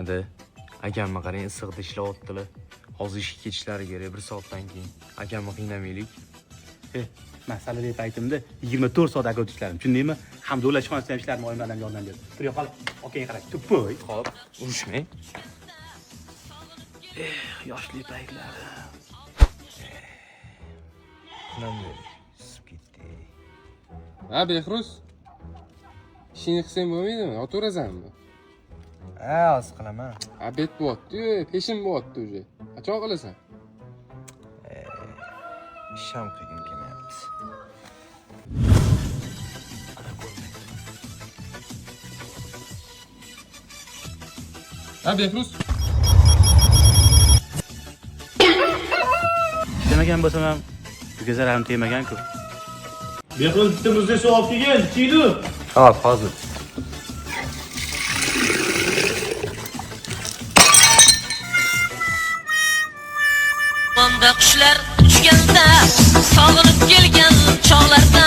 Bo'lmadi. Akamni qarang, issiqda ishlayaptilar. Hozir ishga ketishlari kerak 1 soatdan keyin. Akamni qiynamaylik. Masalali paytimda 24 soat aka o'tishlarim, tushundingmi? Hamdulla ishxonasida ham ishlarim, oyim bilan yordam berdi. Tur yo'qol, okayga qarang, tupoy. Xo'p, urushmang. Yoshli paytlari. Qanday? Skitdi. Ha, Behruz. Ishingni qilsang bo'lmaydimi? O'tirasanmi? Az qilaman. Obed bo'lyapti-yu, peshin bo'lyapti uje. Qachon qilasan? Isham qilgim kelyapti. Ha, Behruz. Demagan bo'lsam ham guzaralim tegmagan-ku. Behruz bitta muzda suv olib kelgin, ichiydi. Xo'p, hozir. Qushlar uchganda sog'inib kelgan chog'larda